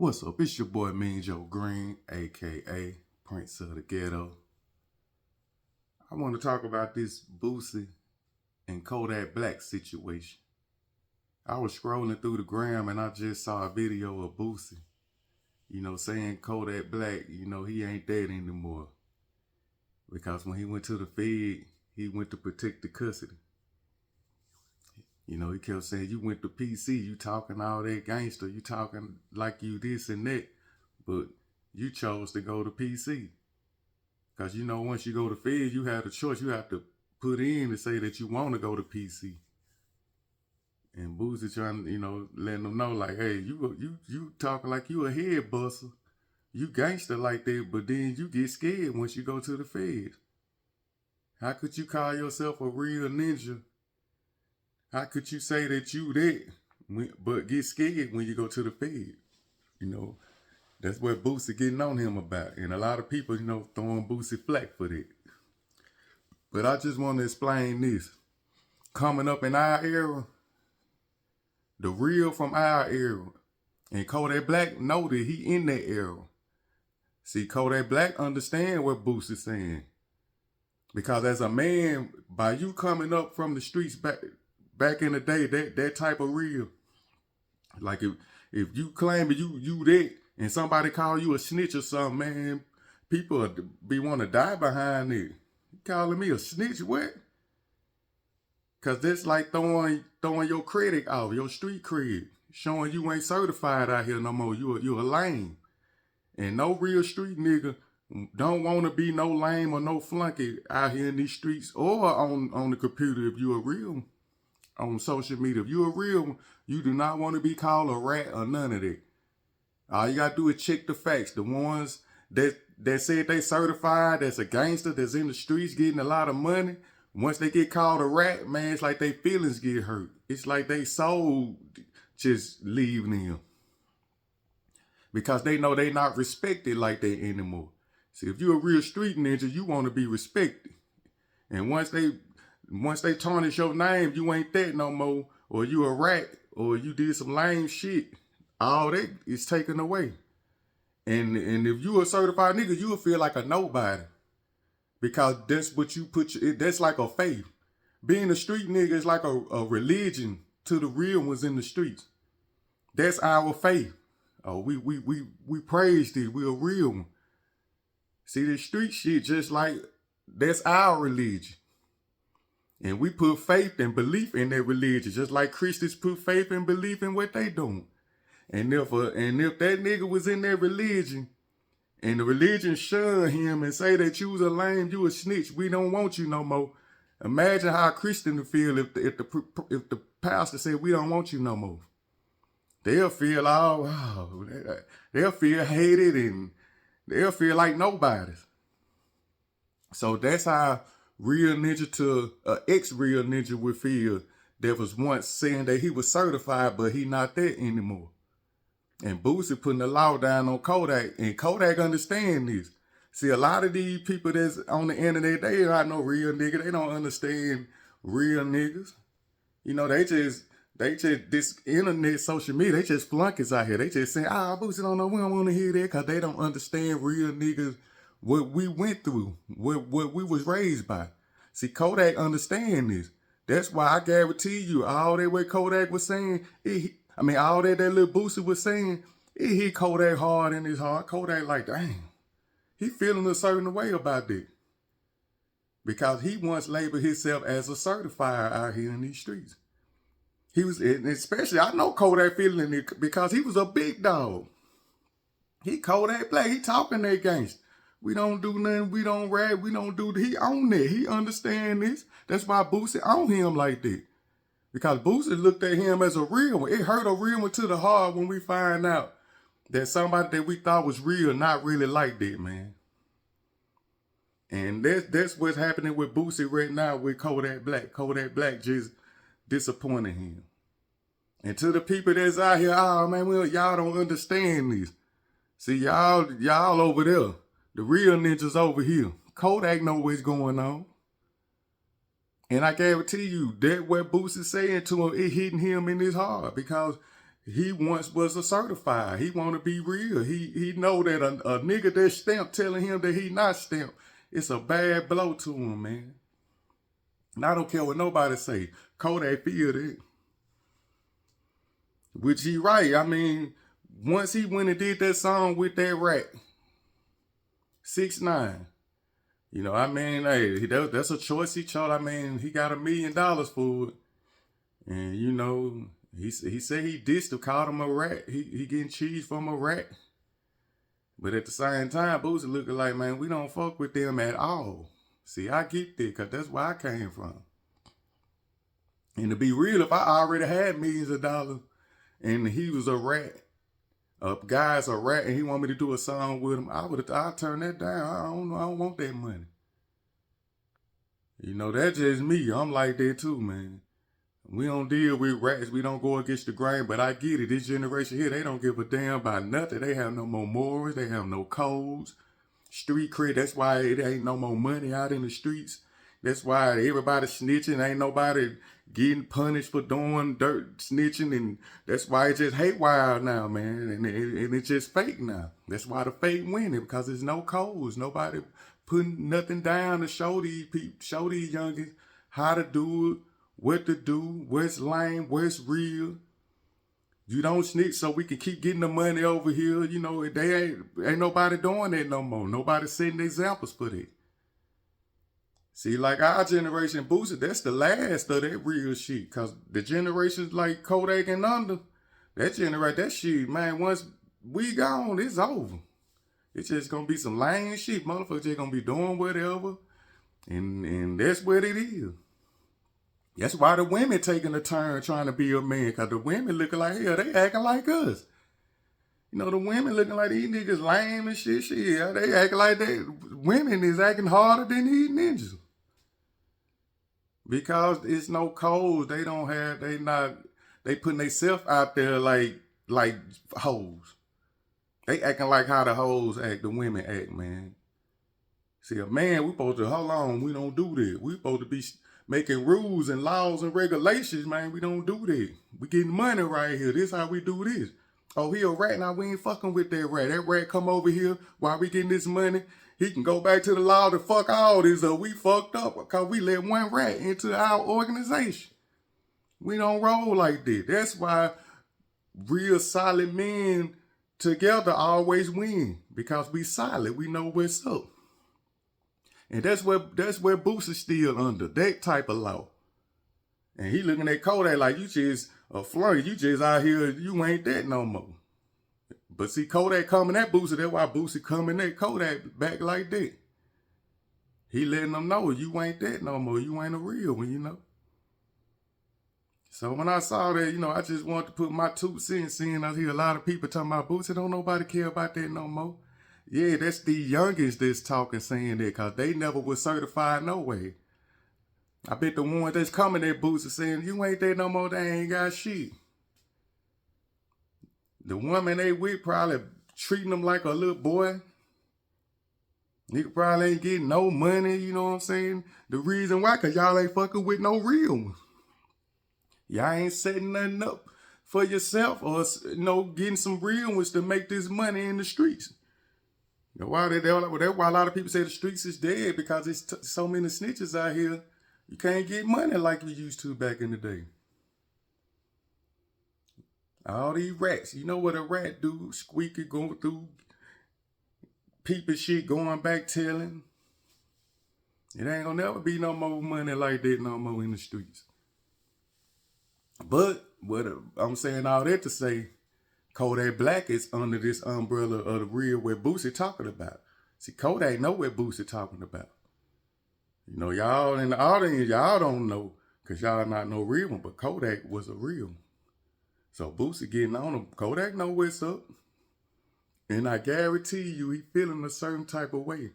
What's up? It's your boy Mean Joe Green, aka Prince of the Ghetto. I want to talk about this Boosie and Kodak Black situation. I was scrolling through the gram and I just saw a video of Boosie, saying Kodak Black, he ain't that anymore. Because when he went to the Fed, he went to protect the custody. He kept saying, you went to PC, you talking all that gangster, you talking like you this and that, but you chose to go to PC. Because, once you go to Fed, you have the choice. You have to put in to say that you want to go to PC. And Boosie trying to, letting them know, like, hey, you talking like you a head buster. You gangster like that, but then you get scared once you go to the Fed. How could you call yourself a real ninja? How could you say that you that, but get scared when you go to the Fed? That's what Boosie getting on him about. And a lot of people, throwing Boosie flack for that. But I just want to explain this. Coming up in our era, the real from our era, and Kodak Black know that he in that era. See, Kodak Black understand what Boosie's saying. Because as a man, by you coming up from the streets back in the day, that type of real, like if you claim you that and somebody call you a snitch or something, man, people be want to die behind it. You calling me a snitch, what? Cause that's like throwing your credit off, your street cred, showing you ain't certified out here no more. You a lame, and no real street nigga don't want to be no lame or no flunky out here in these streets or on the computer. If you a real on social media, if you a real one, you do not want to be called a rat or none of that. All you gotta do is check the facts. The ones that said they certified, that's a gangster, that's in the streets getting a lot of money. Once they get called a rat, man, it's like their feelings get hurt. It's like they soul just leave them. Because they know they not respected like that anymore. See, if you're a real street ninja, you want to be respected. And once they tarnish your name, you ain't that no more, or you a rat, or you did some lame shit, all that is taken away. And if you a certified nigga, you will feel like a nobody. Because that's what you that's like a faith. Being a street nigga is like a religion to the real ones in the streets. That's our faith. Oh, we praise this. We a real one. See, the street shit just like, that's our religion. And we put faith and belief in that religion, just like Christians put faith and belief in what they doing. And if that nigga was in that religion, and the religion shun him and say that you was a lame, you a snitch, we don't want you no more. Imagine how a Christian would feel if the pastor said we don't want you no more. They'll feel they'll feel hated and they'll feel like nobodies. So that's how real ninja to ex-real ninja would feel that was once saying that he was certified, but he not that anymore. And Boosie putting the law down on Kodak, and Kodak understand this. See, a lot of these people that's on the internet, they not no real nigga. They don't understand real niggas. They just this internet, social media, they just flunkies out here. They just saying, Boosie don't know, we don't want to hear that, because they don't understand real niggas, what we went through, what we was raised by. See, Kodak understand this. That's why I guarantee you, all that what Kodak was saying, all that little Boosie was saying, it hit Kodak hard in his heart. Kodak like, dang, he feeling a certain way about that. Because he once labeled himself as a certifier out here in these streets. He was, especially, I know Kodak feeling it because he was a big dog. He Kodak Black, he talking that gangster. We don't do nothing, we don't rap, we don't do, he own that. He understand this. That's why Boosie on him like that. Because Boosie looked at him as a real one. It hurt a real one to the heart when we find out that somebody that we thought was real not really like that, man. And that's what's happening with Boosie right now with Kodak Black. Kodak Black just disappointed him. And to the people that's out here, man, y'all don't understand this. See, y'all over there. The real ninjas over here. Kodak know what's going on. And I guarantee you, that what Boosie saying to him, it hitting him in his heart. Because he once was a certified. He want to be real. He know that a nigga that's stamped telling him that he not stamped, it's a bad blow to him, man. And I don't care what nobody say. Kodak feel that. Which he right. I mean, once he went and did that song with that rat, 6ix9ine. You know, I mean, hey, that's a choice he chose. I mean, he got $1 million for it. And, you know, he said he dissed him, called him a rat. He getting cheese from a rat. But at the same time, Boosie looking like, man, we don't fuck with them at all. See, I get that, because that's where I came from. And to be real, if I already had millions of dollars and he was a rat, a guy's a rat, and he want me to do a song with him, I'd turn that down. I don't want that money. You know, that's just me. I'm like that too, man. We don't deal with rats. We don't go against the grain, but I get it. This generation here, they don't give a damn about nothing. They have no more morals. They have no codes. Street cred, that's why it ain't no more money out in the streets. That's why everybody snitching. Ain't nobody getting punished for doing dirt snitching. And that's why it's just hate wild now, man. And it's just fake now. That's why the fake winning, because there's no codes. Nobody putting nothing down to show these people, show these youngins how to do it, what to do, what's lame, what's real. You don't snitch so we can keep getting the money over here. You know, they ain't nobody doing that no more. Nobody setting examples for that. See, like our generation, Boosie, that's the last of that real shit. Because the generations like Kodak and under, that generation, that shit, man, once we gone, it's over. It's just going to be some lame shit. Motherfuckers just going to be doing whatever. And that's what it is. That's why the women taking a turn trying to be a man, because the women looking like hell, they acting like us. You know, the women looking like these niggas lame and shit. They acting like women is acting harder than these ninjas. Because it's no codes. They putting themselves out there like hoes. They acting like how the hoes act, the women act, man. See, a man, we supposed to, hold on, we don't do that. We supposed to be making rules and laws and regulations, man. We don't do that. We getting money right here. This how we do this. Oh, he a rat, now we ain't fucking with that rat. That rat come over here while we getting this money. He can go back to the law to fuck all this up. We fucked up because we let one rat into our organization. We don't roll like that. That's why real solid men together always win, because we solid. We know what's up. And that's where Boosie's still under, that type of law. And he looking at Kodak like, you just a flurry. You just out here, you ain't that no more. But see, Kodak coming at Boosie, that's why Boosie coming at Kodak back like that. He letting them know, you ain't that no more. You ain't a real one, you know. So when I saw that, you know, I just wanted to put my 2 cents in. I hear a lot of people talking about Boosie, don't nobody care about that no more. Yeah, that's the youngest that's talking, saying that, because they never was certified no way. I bet the ones that's coming at Boosie saying, you ain't that no more, they ain't got shit. The woman they with probably treating them like a little boy. Nigga probably ain't getting no money, you know what I'm saying? The reason why, because y'all ain't fucking with no real ones. Y'all ain't setting nothing up for yourself, or, you know, getting some real ones to make this money in the streets. You know, that's why a lot of people say the streets is dead, because there's so many snitches out here. You can't get money like we used to back in the day. All these rats. You know what a rat do? Squeaky, going through, peeping shit, going back telling. It ain't gonna never be no more money like that no more in the streets. But what I'm saying all that to say, Kodak Black is under this umbrella of the real what Boosie talking about. See, Kodak know what Boosie talking about. You know, y'all in the audience, y'all don't know, because y'all not no real one, but Kodak was a real one. So Boosie getting on him, Kodak know what's up. And I guarantee you he feeling a certain type of way.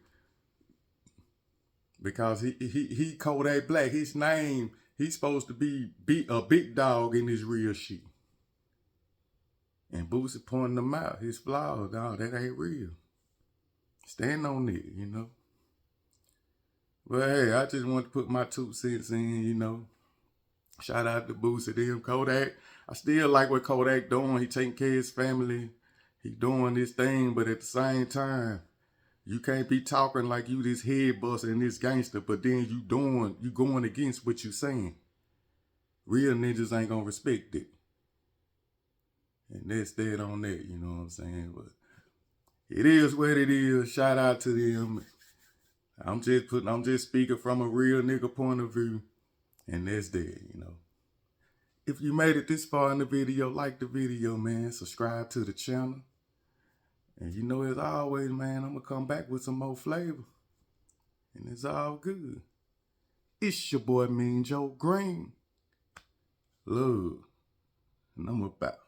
Because he Kodak Black, his name, he's supposed to be a big dog in his real shit. And Boosie pointing them out, his flaws, dog, that ain't real. Stand on it, you know. But hey, I just want to put my 2 cents in, you know. Shout out to Boosie, them Kodak. I still like what Kodak doing. He taking care of his family. He doing this thing, but at the same time, you can't be talking like you this head buster and this gangster, but then you going against what you saying. Real ninjas ain't gonna respect it. And that's dead on that, you know what I'm saying? But it is what it is. Shout out to them. I'm just speaking from a real nigga point of view. And that's dead, you know. If you made it this far in the video, like the video, man. Subscribe to the channel. And you know, as always, man, I'm going to come back with some more flavor. And it's all good. It's your boy, Mean Joe Green. Love. And I'm about.